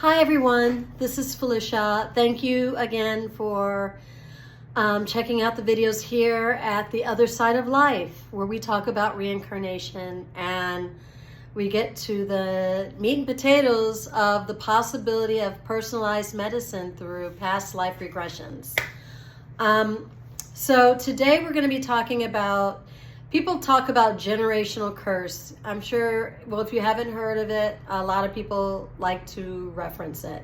Hi everyone, this is Felicia. Thank you again for checking out the videos here at The Other Side of Life, where we talk about reincarnation and we get to the meat and potatoes of the possibility of personalized medicine through past life regressions. So today we're going to be talking about, people talk about generational curse. I'm sure, well, if you haven't heard of it, a lot of people like to reference it.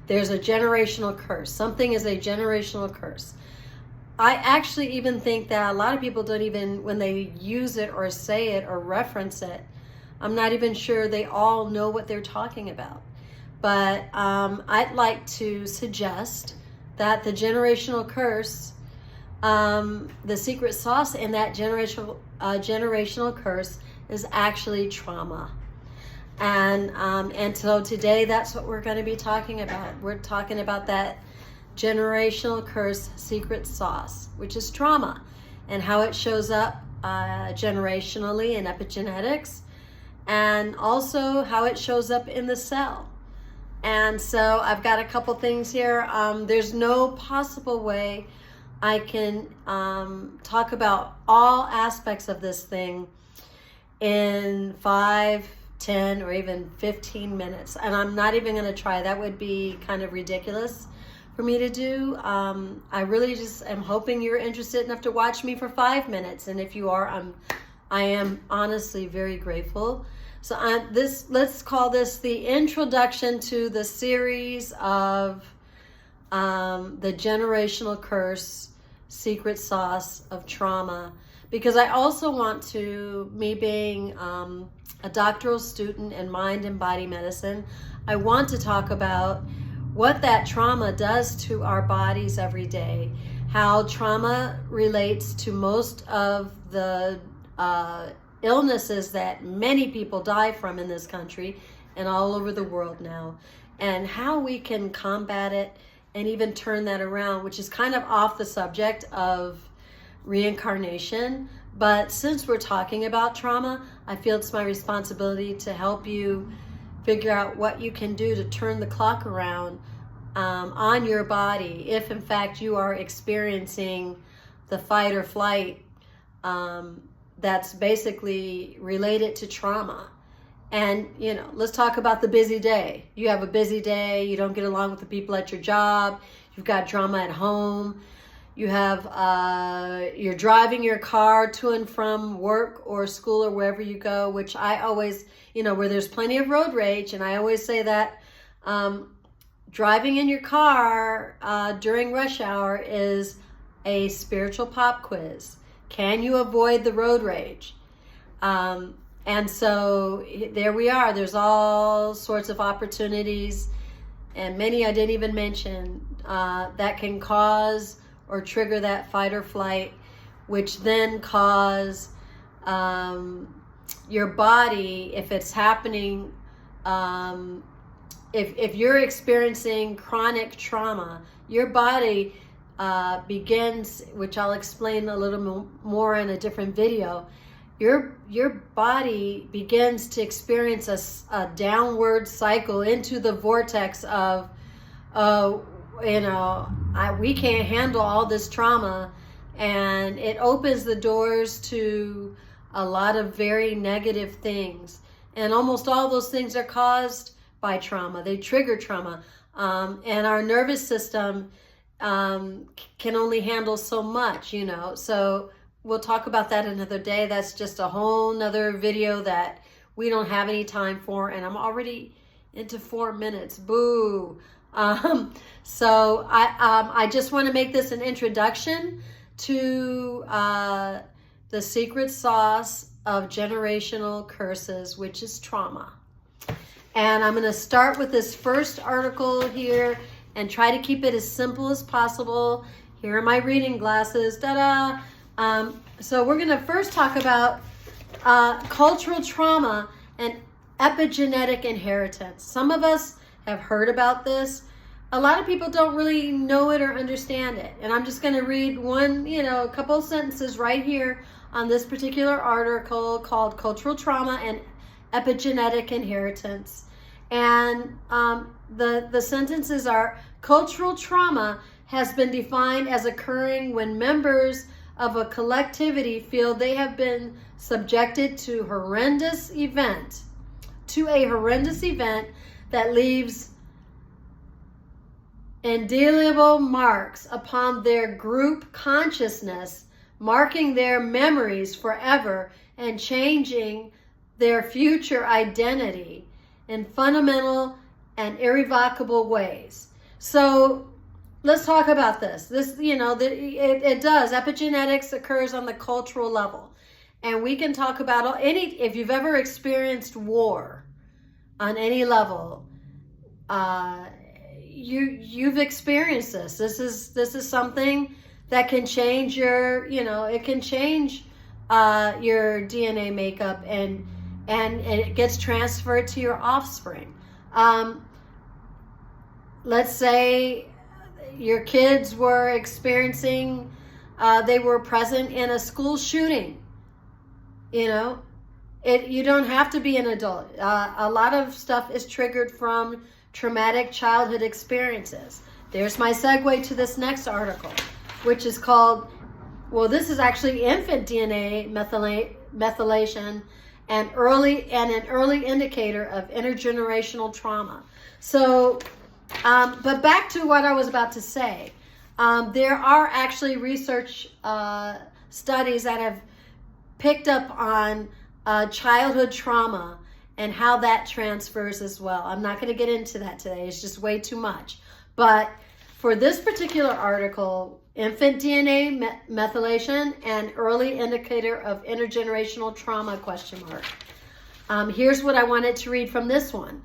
There's a generational curse. Something is a generational curse. I actually even think that a lot of people don't even, when they use it or say it or reference it, I'm not even sure they all know what they're talking about. But I'd like to suggest that the generational curse, the secret sauce in that generational curse is actually trauma. And so today that's what we're going to be talking about. We're talking about that generational curse secret sauce, which is trauma, and how it shows up generationally in epigenetics, and also how it shows up in the cell. And so I've got a couple things here. There's no possible way I can talk about all aspects of this thing in 5, 10, or even 15 minutes. And I'm not even going to try. That would be kind of ridiculous for me to do. I really just am hoping you're interested enough to watch me for 5 minutes. And if you are, I am honestly very grateful. So let's call this the introduction to the series of the generational curse secret sauce of trauma, because I also want to, me being a doctoral student in mind and body medicine, I want to talk about what that trauma does to our bodies every day, how trauma relates to most of the illnesses that many people die from in this country and all over the world now, and how we can combat it and even turn that around, which is kind of off the subject of reincarnation. But since we're talking about trauma, I feel it's my responsibility to help you figure out what you can do to turn the clock around on your body if in fact you are experiencing the fight or flight that's basically related to trauma. And, you know, let's talk about the busy day. You have a busy day. You don't get along with the people at your job. You've got drama at home. You have, you're driving your car to and from work or school or wherever you go, which I always, you know, where there's plenty of road rage. And I always say that driving in your car during rush hour is a spiritual pop quiz. Can you avoid the road rage? And so there we are. There's all sorts of opportunities, and many I didn't even mention, that can cause or trigger that fight or flight, which then cause your body, if it's happening, if you're experiencing chronic trauma, your body begins, which I'll explain a little more in a different video, your body begins to experience a downward cycle into the vortex of, we can't handle all this trauma, and it opens the doors to a lot of very negative things. And almost all those things are caused by trauma. They trigger trauma. And our nervous system can only handle so much, you know. So we'll talk about that another day. That's just a whole nother video that we don't have any time for, and I'm already into 4 minutes. Boo. So I just want to make this an introduction to the secret sauce of generational curses, which is trauma. And I'm going to start with this first article here and try to keep it as simple as possible. Here are my reading glasses. Ta-da! So we're going to first talk about cultural trauma and epigenetic inheritance. Some of us have heard about this. A lot of people don't really know it or understand it. And I'm just going to read a couple of sentences right here on this particular article called Cultural Trauma and Epigenetic Inheritance. And the sentences are: cultural trauma has been defined as occurring when members of a collectivity feel they have been subjected to a horrendous event that leaves indelible marks upon their group consciousness, marking their memories forever and changing their future identity in fundamental and irrevocable ways. So let's talk about this. It does. Epigenetics occurs on the cultural level. And we can talk about if you've ever experienced war on any level, you've experienced this. This is something that can change your DNA makeup, and it gets transferred to your offspring. Let's say your kids were experiencing, they were present in a school shooting. You don't have to be an adult. A lot of stuff is triggered from traumatic childhood experiences. There's my segue to this next article, which is called, this is actually infant DNA methylation and an early indicator of intergenerational trauma. So, but back to what I was about to say. There are actually research studies that have picked up on childhood trauma and how that transfers as well. I'm not going to get into that today. It's just way too much. But for this particular article, infant DNA methylation and early indicator of intergenerational trauma, ? Here's what I wanted to read from this one.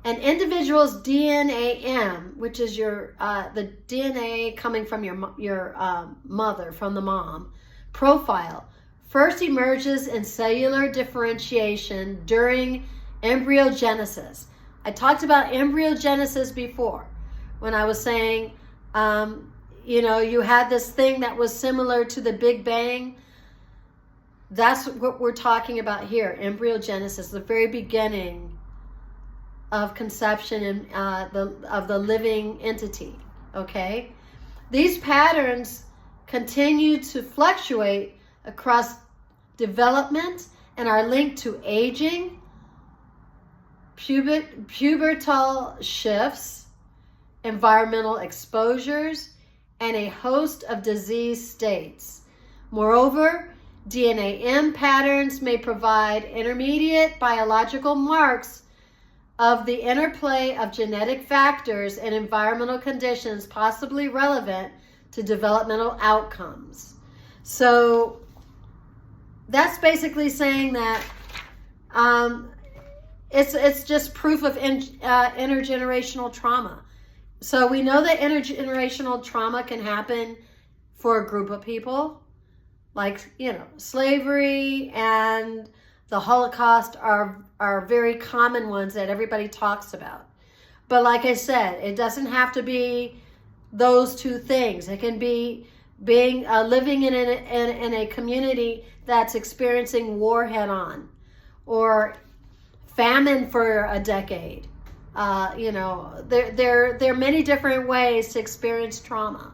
An individual's DNA-M, which is the DNA coming from your mother, from the mom, profile, first emerges in cellular differentiation during embryogenesis. I talked about embryogenesis before when I was saying, you had this thing that was similar to the Big Bang. That's what we're talking about here, embryogenesis, the very beginning of conception and of the living entity, okay? These patterns continue to fluctuate across development and are linked to aging, pubertal shifts, environmental exposures, and a host of disease states. Moreover, DNA-M patterns may provide intermediate biological marks of the interplay of genetic factors and environmental conditions possibly relevant to developmental outcomes. So that's basically saying that it's just proof of intergenerational trauma. So we know that intergenerational trauma can happen for a group of people, like, slavery and the Holocaust are very common ones that everybody talks about. But like I said, it doesn't have to be those two things. It can be living in a community that's experiencing war head on, or famine for a decade. There are many different ways to experience trauma.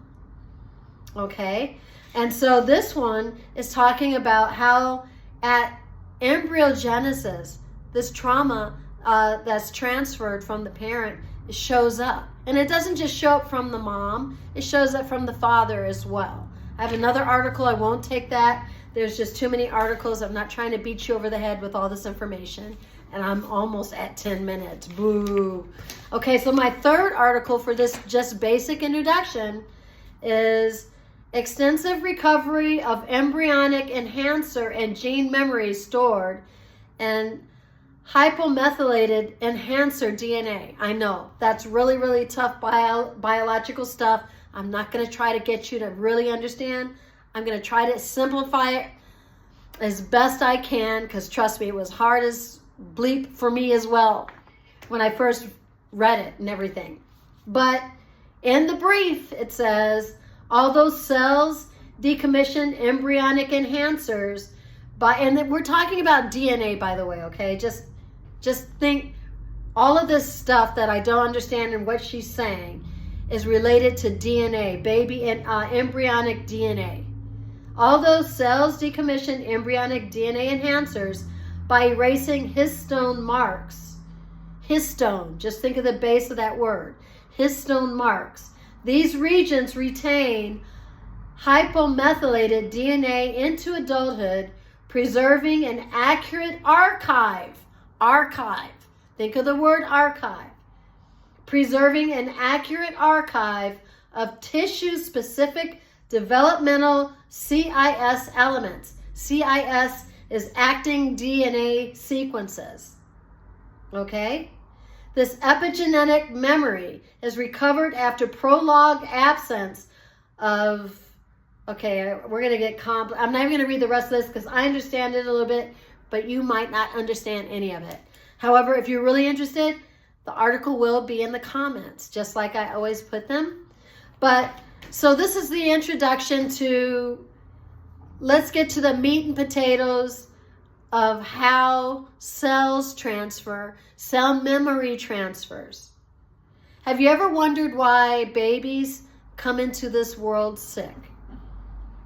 Okay, and so this one is talking about how at embryogenesis, this trauma that's transferred from the parent shows up. And it doesn't just show up from the mom, it shows up from the father as well. I have another article, I won't take that. There's just too many articles. I'm not trying to beat you over the head with all this information. And I'm almost at 10 minutes. Boo. Okay, so my third article for this just basic introduction is extensive recovery of embryonic enhancer and gene memory stored and hypomethylated enhancer DNA. I know, that's really, really tough biological stuff. I'm not going to try to get you to really understand. I'm going to try to simplify it as best I can, because trust me, it was hard as bleep for me as well when I first read it and everything. But in the brief, it says, all those cells decommission embryonic enhancers and we're talking about DNA, by the way, okay? Just think All of this stuff that I don't understand and what she's saying is related to DNA, baby and embryonic DNA. All those cells decommission embryonic DNA enhancers by erasing histone marks. Histone, just think of the base of that word. Histone marks. These regions retain hypomethylated DNA into adulthood, preserving an accurate archive. Archive. Think of the word archive. Preserving an accurate archive of tissue-specific developmental CIS elements. CIS is acting DNA sequences. Okay? This epigenetic memory is recovered after prolonged absence of, okay, we're going to get I'm not even going to read the rest of this because I understand it a little bit, but you might not understand any of it. However, if you're really interested, the article will be in the comments, just like I always put them. But, so this is the introduction to, let's get to the meat and potatoes of how cells transfer, cell memory transfers. Have you ever wondered why babies come into this world sick?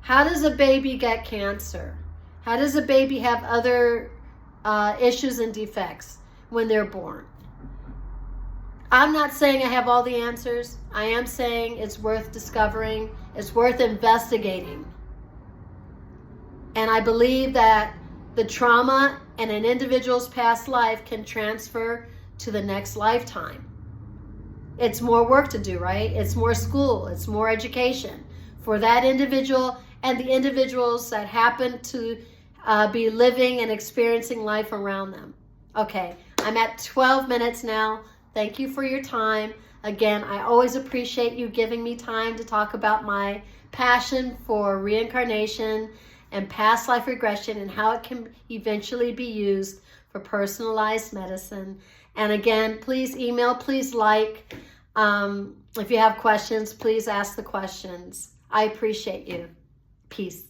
How does a baby get cancer? How does a baby have other issues and defects when they're born? I'm not saying I have all the answers. I am saying it's worth discovering. It's worth investigating. And I believe that the trauma in an individual's past life can transfer to the next lifetime. It's more work to do, right? It's more school. It's more education for that individual and the individuals that happen to be living and experiencing life around them. Okay, I'm at 12 minutes now. Thank you for your time. Again, I always appreciate you giving me time to talk about my passion for reincarnation and past life regression and how it can eventually be used for personalized medicine. And again, please email, please like. If you have questions, please ask the questions. I appreciate you. Peace.